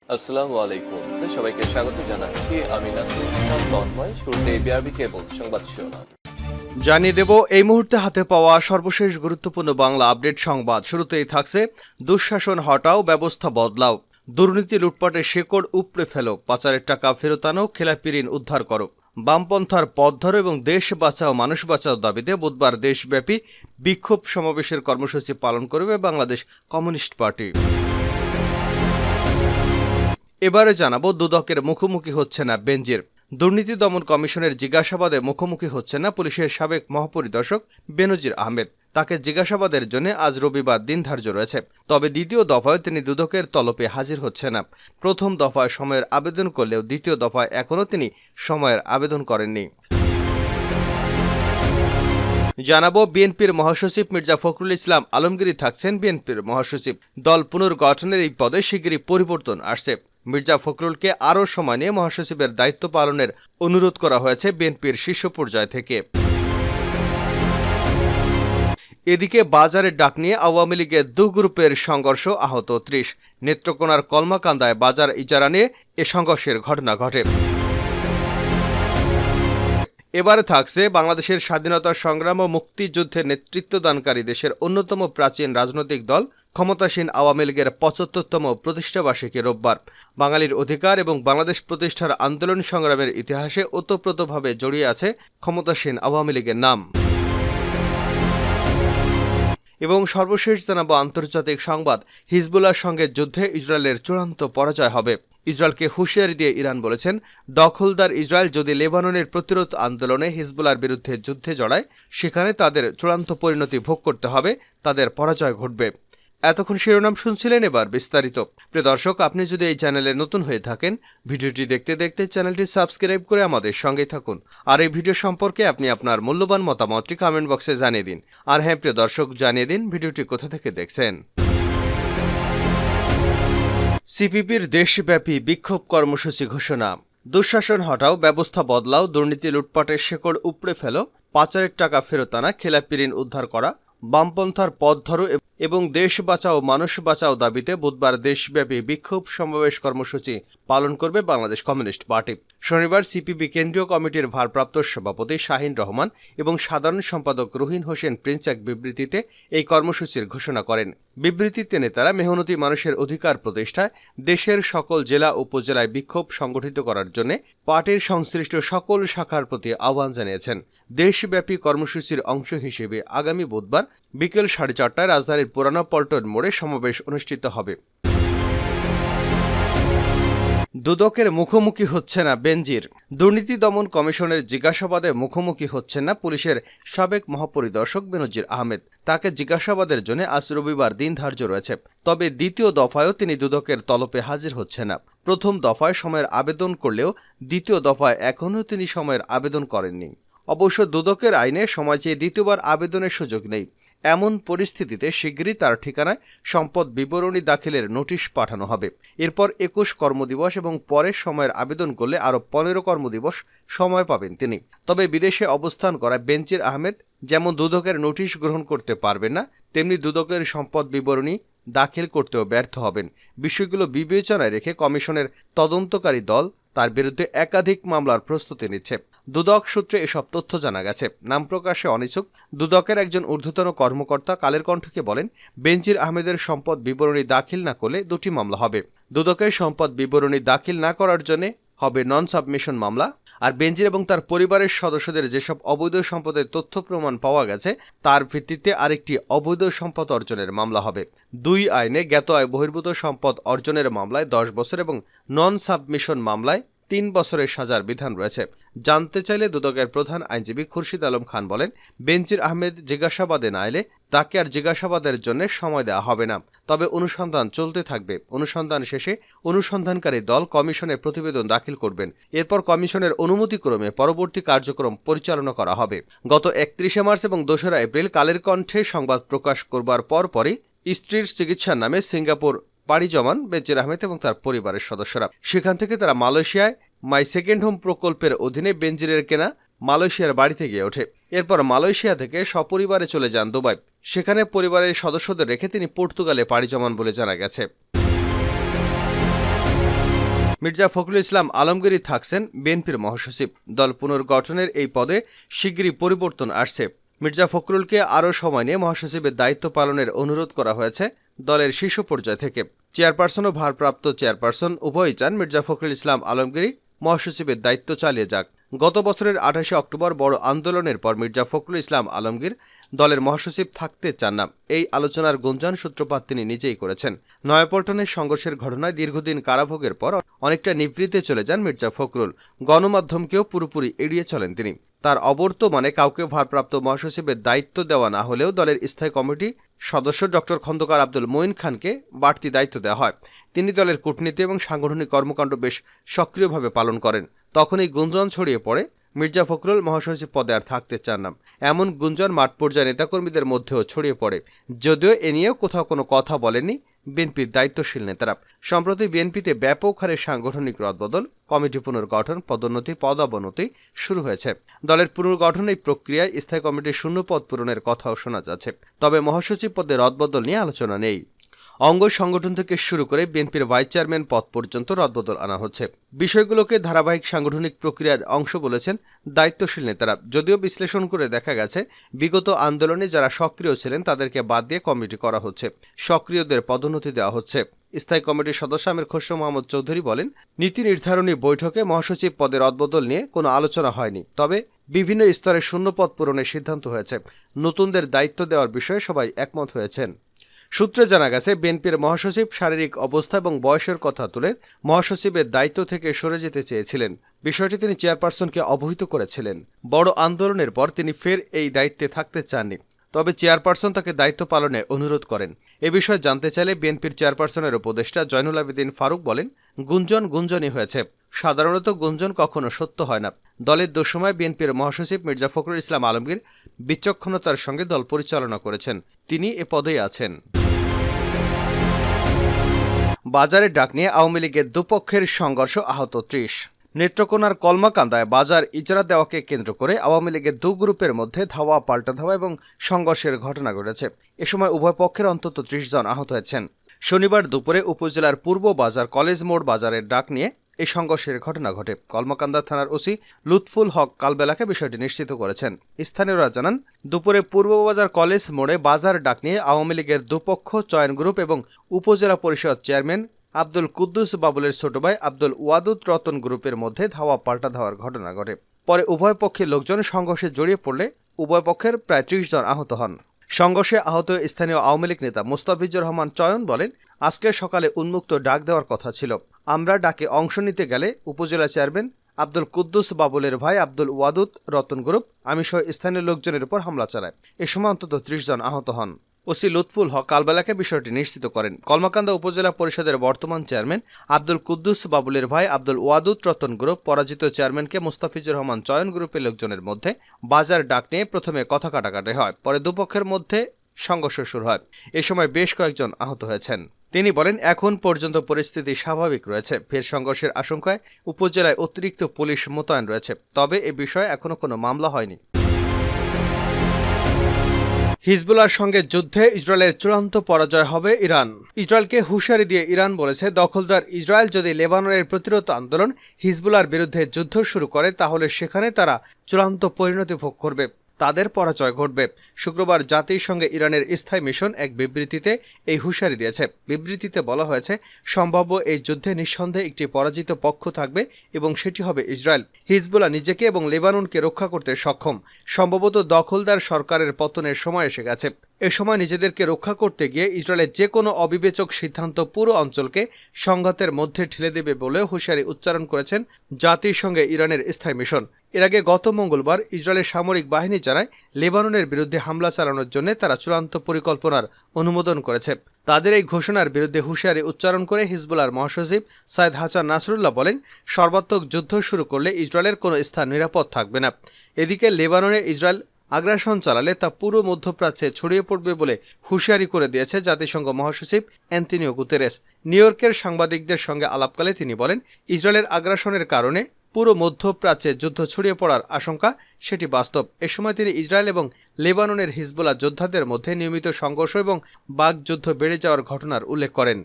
আসসালামু আলাইকুম। সবাইকে স্বাগত জানাচ্ছি। আমি নাসরুল হাসান তন্ময়। শুরুতে বিআরবি কেবল সংবাদ শিরোনাম জানিয়ে দেব এই মুহূর্তে হাতে পাওয়া সর্বশেষ গুরুত্বপূর্ণ বাংলা আপডেট সংবাদ। শুরুতেই থাকছে দুঃশাসন হটাও, ব্যবস্থা বদলাও, দুর্নীতি লুটপাটের শেকড় উপড়ে ফেলো, পাচারের টাকা ফেরত আনো, খেলাপি ঋণ উদ্ধার করো। বামপন্থার পথ ধরো এবং দেশ বাঁচাও মানুষ বাঁচাও দাবিতে বুধবার দেশব্যাপী বিক্ষোভ সমাবেশের কর্মসূচি পালন করবে বাংলাদেশ কমিউনিস্ট পার্টি। এবারে জানাবো দুদকের মুখোমুখি হচ্ছে না বেনজির। দুর্নীতি দমন কমিশনের জিজ্ঞাসাবাদে মুখোমুখি হচ্ছে না পুলিশের সাবেক মহাপরিদর্শক বেনজির আহমেদ। তাকে জিজ্ঞাসাবাদের জন্য আজ রবিবার দিন ধার্য রয়েছে। তবে দ্বিতীয় দফায় তিনি দুদকের তলবে হাজির হচ্ছে না। প্রথম দফায় সময়ের আবেদন করলেও দ্বিতীয় দফায় এখনও তিনি সময়ের আবেদন করেননি। জানাবো বিএনপির মহাসচিব মির্জা ফখরুল ইসলাম আলমগীর থাকছেন বিএনপির মহাসচিব। দল পুনর্গঠনের এই পদে শিগগিরই পরিবর্তন আসছে। মির্জা ফখরুলকে আরও সময় নিয়ে মহাসচিবের দায়িত্ব পালনের অনুরোধ করা হয়েছে বিএনপির শীর্ষ পর্যায় থেকে। এদিকে বাজারের ডাক নিয়ে আওয়ামী লীগের দু গ্রুপের সংঘর্ষ, আহত ৩০। নেত্রকোনার কলমাকান্দায় বাজার ইজারা নিয়ে এ সংঘর্ষের ঘটনা ঘটে। এবারে থাকছে বাংলাদেশের স্বাধীনতা সংগ্রাম ও মুক্তিযুদ্ধে নেতৃত্বদানকারী দেশের অন্যতম প্রাচীন রাজনৈতিক দল ক্ষমতাসীন আওয়ামী লীগের ৭৫তম প্রতিষ্ঠাবার্ষিকী রোববার। বাঙালির অধিকার এবং বাংলাদেশ প্রতিষ্ঠার আন্দোলন সংগ্রামের ইতিহাসে ওতপ্রোতভাবে জড়িয়ে আছে ক্ষমতাসীন আওয়ামী লীগের নাম। এবং সর্বশেষ জানাবো আন্তর্জাতিক সংবাদ। হিজবুল্লাহর সঙ্গে যুদ্ধে ইসরায়েলের চূড়ান্ত পরাজয় হবে। ইসরায়েলকে হুঁশিয়ারি দিয়ে ইরান বলেছেন, দখলদার ইসরায়েল যদি লেবাননের প্রতিরোধ আন্দোলনে হিজবুল্লাহর বিরুদ্ধে যুদ্ধে জড়ায়, সেখানে তাদের চূড়ান্ত পরিণতি ভোগ করতে হবে, তাদের পরাজয় ঘটবে। এতক্ষণ শিরোনাম শুনছিলেন, এবার বিস্তারিত। প্রিয় দর্শক, আপনি যদি এই চ্যানেলে নতুন হয়ে থাকেন, ভিডিওটি দেখতে দেখতে চ্যানেলটি সাবস্ক্রাইব করে আমাদের সঙ্গেই থাকুন। আর এই ভিডিও সম্পর্কে আপনি আপনার মূল্যবান মতামতটি কমেন্ট বক্সে জানিয়ে দিন। আর হ্যাঁ প্রিয় দর্শক, জানিয়ে দিন ভিডিওটি কোথা থেকে দেখছেন। সিপিবির দেশব্যাপী বিক্ষোভ কর্মসূচি ঘোষণা। দুঃশাসন হটাও, ব্যবস্থা বদলাও, দুর্নীতি লুটপাটের শেকড় উপড়ে ফেলো, পাচারের টাকা ফেরত আনা, খেলাপি ঋণ উদ্ধার করা, বামপন্থার পথ ধরো এবং দেশ বাঁচাও মানুষ বাঁচাও দাবিতে বুধবার দেশব্যাপী বিক্ষোভ সমাবেশ কর্মসূচি পালন করবে বাংলাদেশ কমিউনিস্ট পার্টি। শনিবার সিপিবি কেন্দ্রীয় কমিটির ভারপ্রাপ্ত সভাপতি শাহিন রহমান এবং সাধারণ সম্পাদক রুহিন হোসেন প্রিন্স এক বিবৃতিতে এই কর্মসূচির ঘোষণা করেন। বিবৃতিতে নেতারা মেহনতি মানুষের অধিকার প্রতিষ্ঠায় দেশের সকল জেলা উপজেলায় বিক্ষোভ সংগঠিত করার জন্য পার্টির সংশ্লিষ্ট সকল শাখার প্রতি আহ্বান জানিয়েছেন। দেশব্যাপী কর্মসূচির অংশ হিসেবে আগামী বুধবার বিকেল 4:30টায় রাজধানীর পুরানা পল্টন মোড়ে সমাবেশ অনুষ্ঠিত হবে। দুদকের মুখোমুখি হচ্ছে না বেনজির। দুর্নীতি দমন কমিশনের জিজ্ঞাসাবাদে মুখোমুখি হচ্ছেন না পুলিশের সাবেক মহাপরিদর্শক বেনজির আহমেদ। তাকে জিজ্ঞাসাবাদের জন্য আজ রবিবার দিন ধার্য রয়েছে। তবে দ্বিতীয় দফায়ও তিনি দুদকের তলবে হাজির হচ্ছেন না। প্রথম দফায় সময়ের আবেদন করলেও দ্বিতীয় দফায় এখনও তিনি সময়ের আবেদন করেননি। অবশ্য দুদকের আইনে সময় চেয়ে দ্বিতীয়বার আবেদনের সুযোগ নেই। এমন পরিস্থিতিতে শিগগিরই তার ঠিকানায় সম্পদ বিবরণী দাখিলের নোটিশ পাঠানো হবে। এরপর 21 কর্মদিবস এবং পরে সময়ের আবেদন করলে আরও 15 কর্মদিবস সময় পাবেন তিনি। তবে বিদেশে অবস্থান করা বেনজির আহমেদ যেমন দুদকের নোটিশ গ্রহণ করতে পারবেন না, তেমনি দুদকের সম্পদ বিবরণী দাখিল করতেও ব্যর্থ হবেন। বিষয়গুলো বিবেচনায় রেখে কমিশনের তদন্তকারী দল তার বিরুদ্ধে একাধিক মামলার প্রস্তুতি নিচ্ছে। দুদক সূত্রে এসব তথ্য জানা গেছে। নাম প্রকাশে অনিচ্ছুক দুদকের একজন ঊর্ধ্বতন কর্মকর্তা কালের কণ্ঠকে বলেন, বেনজির আহমেদের সম্পদ বিবরণী দাখিল না করলে 2টি মামলা হবে। দুদকের সম্পদ বিবরণী দাখিল না করার জন্য হবে নন সাবমিশন মামলা, আর বেনজির এবং তার পরিবারের সদস্যদের যেসব অবৈধ সম্পদের তথ্য প্রমাণ পাওয়া গেছে তার ভিত্তিতে আরেকটি অবৈধ সম্পদ অর্জনের মামলা হবে। 2 আইনে জ্ঞাত আয় বহির্ভূত সম্পদ অর্জনের মামলায় 10 বছর এবং নন সাবমিশন মামলায় 3 বছরের সাজার বিধান রয়েছে। জানতে চাইলে দুদকের প্রধান আইনজীবী খুরশিদ আলম খান বলেন, বেনজির আহমেদ জিজ্ঞাসাবাদে না এলে তাকে আর জিজ্ঞাসাবাদের জন্য সময় দেওয়া হবে না। তবে অনুসন্ধান চলতে থাকবে। অনুসন্ধান শেষে অনুসন্ধানকারী দল কমিশনে প্রতিবেদন দাখিল করবেন। এরপর কমিশনের অনুমতিক্রমে পরবর্তী কার্যক্রম পরিচালনা করা হবে। গত 31 মার্চ এবং 2রা এপ্রিল কালের কণ্ঠে সংবাদ প্রকাশ করবার পরপরই স্ত্রীর চিকিৎসার নামে সিঙ্গাপুর পাড়ি জমান বেনজির আহমেদ এবং তার পরিবারের সদস্যরা। সেখান থেকে তারা মালয়েশিয়ায় মাই সেকেন্ড হোম প্রকল্পের অধীনে বেনজিরের কেনা মালয়েশিয়ার বাড়িতে গিয়ে ওঠে। এরপর মালয়েশিয়া থেকে সপরিবারে চলে যান দুবাই। সেখানে পরিবারের সদস্যদের রেখে তিনি পর্তুগালে পাড়ি জমান বলে জানা গেছে। মির্জা ফখরুল ইসলাম আলমগীরই থাকছেন বিএনপির মহাসচিব। দল পুনর্গঠনের এই পদে শিগগিরই পরিবর্তন আসছে। মির্জা ফখরুলকে আরও সময় নিয়ে মহাসচিবের দায়িত্ব পালনের অনুরোধ করা হয়েছে দলের শীর্ষ পর্যায় থেকে। চেয়ারপারসন ও ভারপ্রাপ্ত চেয়ারপারসন উভয়ই চান মির্জা ফখরুল ইসলাম আলমগীরই মহাসচিবের দায়িত্ব চালিয়ে যাক। গত বছরের 28শে অক্টোবর বড় আন্দোলনের পর মির্জা ফখরুল ইসলাম আলমগীর দলের মহাসচিব থাকতে চান না। এই আলোচনার গুঞ্জন সূত্রপাত তিনি নিজেই করেছেন। নয়াপল্টনের সংঘর্ষের ঘটনায় দীর্ঘদিন কারাভোগের পর অনেকটা নিভৃতে চলে যান মির্জা ফখরুল। গণমাধ্যমকেও পুরোপুরি এড়িয়ে চলেন তিনি। তার অবর্তমানে কাউকে ভারপ্রাপ্ত মহাসচিবের দায়িত্ব দেওয়া না হলেও দলের স্থায়ী কমিটি সদস্য ডক্টর খন্দকার আব্দুল মঈন খানকে বাড়তি দায়িত্ব দেওয়া হয়। তিনি দলের কূটনীতি এবং সাংগঠনিক কর্মকাণ্ড বেশ সক্রিয়ভাবে পালন করেন। তখনই গুঞ্জন ছড়িয়ে পড়ে মির্জা ফখরুল মহাসচিব পদে আর থাকতে চান না। এমন গুঞ্জন মাঠ পর্যায়ে নেতাকর্মীদের মধ্যেও ছড়িয়ে পড়ে, যদিও এ নিয়েও কোথাও কোনো কথা বলেননি বিএনপির দায়িত্বশীল নেতারা। সম্প্রতি বিএনপিতে ব্যাপক হারে সাংগঠনিক রদবদল, কমিটি পুনর্গঠন, পদোন্নতি, পদাবনতি শুরু হয়েছে। দলের পুনর্গঠন এই প্রক্রিয়ায় স্থায়ী কমিটির শূন্য পদ পূরণের কথাও শোনা যাচ্ছে। তবে মহাসচিব পদে রদবদল নিয়ে আলোচনা নেই। অঙ্গ সংগঠন থেকে শুরু করে বিএনপির ভাইস চেয়ারম্যান পদ পর্যন্ত রদবদল আনা হচ্ছে। বিষয়গুলোকে ধারাবাহিক সাংগঠনিক প্রক্রিয়ার অংশ বলেছেন দায়িত্বশীল নেতারা। যদিও বিশ্লেষণ করে দেখা গেছে বিগত আন্দোলনে যারা সক্রিয় ছিলেন তাদেরকে বাদ দিয়ে কমিটি করা হচ্ছে, সক্রিয়দের পদোন্নতি দেওয়া হচ্ছে। স্থায়ী কমিটির সদস্য আমির খসরু মোহাম্মদ চৌধুরী বলেন, নীতি নির্ধারণী বৈঠকে মহাসচিব পদের রদবদল নিয়ে কোনো আলোচনা হয়নি। তবে বিভিন্ন স্তরে শূন্য পদ পূরণের সিদ্ধান্ত হয়েছে। নতুনদের দায়িত্ব দেওয়ার বিষয়ে সবাই একমত হয়েছেন। সূত্রে জানা গেছে বিএনপির মহাসচিব শারীরিক অবস্থা এবং বয়সের কথা তুলে মহাসচিবের দায়িত্ব থেকে সরে যেতে চেয়েছিলেন। বিষয়টি তিনি চেয়ারপারসনকে অবহিত করেছিলেন। বড় আন্দোলনের পর তিনি ফের এই দায়িত্বে থাকতে চাননি। তবে চেয়ারপারসন তাকে দায়িত্ব পালনে অনুরোধ করেন। এ বিষয়ে জানতে চাইলে বিএনপির চেয়ারপারসনের উপদেষ্টা জয়নুল আবেদিন ফারুক বলেন, গুঞ্জনই হয়েছে। সাধারণত গুঞ্জন কখনো সত্য হয় না। দলের দুঃসময় বিএনপির মহাসচিব মির্জা ফখরুল ইসলাম আলমগীর বিচক্ষণতার সঙ্গে দল পরিচালনা করেছেন। তিনি এ পদেই আছেন। বাজারে ডাক নিয়ে আওয়ামী লীগের দুপক্ষের সংঘর্ষ, আহত ৩০। নেত্রকোনার কলমাকান্দায় বাজার ইজারা দেওয়াকে কেন্দ্র করে আওয়ামী লীগের দু গ্রুপের মধ্যে ধাওয়া পাল্টা ধাওয়া এবং সংঘর্ষের ঘটনা ঘটেছে। এ সময় উভয় পক্ষের অন্তত ৩০ জন আহত হয়েছেন। শনিবার দুপুরে উপজেলার পূর্ব বাজার কলেজ মোড় বাজারের ডাক নিয়ে এই সংঘর্ষের ঘটনা ঘটে। কলমাকান্দা থানার ওসি লুৎফুল হক কালবেলাকে বিষয়টি নিশ্চিত করেছেন। স্থানীয়রা জানান, দুপুরে পূর্ব বাজার কলেজ মোড়ে বাজার ডাক নিয়ে আওয়ামী লীগের দুপক্ষ, চয়ন গ্রুপ এবং উপজেলা পরিষদ চেয়ারম্যান আব্দুল কুদ্দুস বাবুলের ছোট ভাই আব্দুল ওয়াদুদ রতন গ্রুপের মধ্যে ধাওয়া পাল্টা ধাওয়ার ঘটনা ঘটে। পরে উভয় পক্ষের লোকজন সংঘর্ষে জড়িয়ে পড়লে উভয় পক্ষের প্রায় ৩০ জন আহত হন। সংঘর্ষে আহত স্থানীয় আওয়ামী লীগ নেতা মুস্তাফিজুর রহমান চয়ন বলেন, আজকে সকালে উন্মুক্ত ডাক দেওয়ার কথা ছিল। আমরা ডাকে অংশ নিতে গেলে উপজেলা চেয়ারম্যান আব্দুল কুদ্দুস বাবুলের ভাই আব্দুল ওয়াদুদ রতন গ্রুপ আমি সহ স্থানীয় লোকজনের উপর হামলা চালায়। এ সময় অন্তত ৩০ জন আহত হন। ওসি লুৎফুল হক কালবেলাকে বিষয়টি নিশ্চিত করেন। কলমাকান্দা উপজেলা পরিষদের বর্তমান চেয়ারম্যান আব্দুল কুদ্দুস বাবুলের ভাই আব্দুল ওয়াদুদ রতন গ্রুপ পরাজিত চেয়ারম্যানকে মুস্তাফিজুর রহমান চয়ন গ্রুপের লোকজনের মধ্যে বাজার ডাক নিয়ে প্রথমে কথা কাটাকাটি হয়। পরে দুপক্ষের মধ্যে সংঘর্ষ শুরু হয়। এ সময় বেশ কয়েকজন আহত হয়েছেন। তিনি বলেন, এখন পর্যন্ত পরিস্থিতি স্বাভাবিক রয়েছে। ফের সংঘর্ষের আশঙ্কায় উপজেলায় অতিরিক্ত পুলিশ মোতায়েন রয়েছে। তবে এ বিষয়ে এখনো কোনো মামলা হয়নি। হিজবুল্লাহর সঙ্গে যুদ্ধে ইসরায়েলের চূড়ান্ত পরাজয় হবে ইরান। ইসরায়েলকে হুঁশিয়ারি দিয়ে ইরান বলেছে, দখলদার ইসরায়েল যদি লেবাননের প্রতিরোধ আন্দোলন হিজবুল্লাহর বিরুদ্ধে যুদ্ধ শুরু করে তাহলে সেখানে তারা চূড়ান্ত পরিণতি ভোগ করবে, তাদের পরাজয় ঘটবে। শুক্রবার জাতিসংঘে ইরানের স্থায়ী মিশন এক বিবৃতিতে এই হুঁশিয়ারি দিয়েছে। বিবৃতিতে বলা হয়েছে, সম্ভাব্য এই যুদ্ধে নিঃসন্দেহে একটি পরাজিত পক্ষ থাকবে এবং সেটি হবে ইসরায়েল। হিজবুল্লাহ নিজেকে এবং লেবাননকে রক্ষা করতে সক্ষম। সম্ভবত দখলদার সরকারের পতনের সময় এসে গেছে। এ সময় নিজেদেরকে রক্ষা করতে গিয়ে ইসরায়েলের যে কোনো অবিবেচক সিদ্ধান্ত পুরো অঞ্চলকে সংঘাতের মধ্যে ঠেলে দেবে বলেও হুঁশিয়ারি উচ্চারণ করেছেন জাতিসংঘে ইরানের স্থায়ী মিশন। এর আগে গত মঙ্গলবার ইসরায়েলের সামরিক বাহিনী জানায়, লেবাননের বিরুদ্ধে হামলা চালানোর জন্য তারা চূড়ান্ত পরিকল্পনার অনুমোদন করেছে। তাদের এই ঘোষণার বিরুদ্ধে হুঁশিয়ারি উচ্চারণ করে হিজবুল্লাহর মহাসচিব সাইদ হাসান নাসরুল্লাহ বলেন, সর্বাত্মক যুদ্ধ শুরু করলে ইসরায়েলের কোনো স্থান নিরাপদ থাকবে না। এদিকে লেবাননে ইসরায়েল আগ্রাসন চালালে তা পুরো মধ্যপ্রাচ্যে ছড়িয়ে পড়বে বলে হুঁশিয়ারি করে দিয়েছে জাতিসংঘ মহাসচিব অ্যান্তোনিও গুতেরেস। নিউ ইয়র্কের সাংবাদিকদের সঙ্গে আলাপকালে তিনি বলেন, ইসরায়েলের আগ্রাসনের কারণে পুরো মধ্যপ্রাচ্যে যুদ্ধ ছড়িয়ে পড়ার আশঙ্কা, সেটি বাস্তব। এ সময় তিনি ইসরায়েল এবং লেবাননের হিজবুল্লাহ যোদ্ধাদের মধ্যে নিয়মিত সংঘর্ষ এবং বাকযুদ্ধ বেড়ে যাওয়ার ঘটনার উল্লেখ করেন।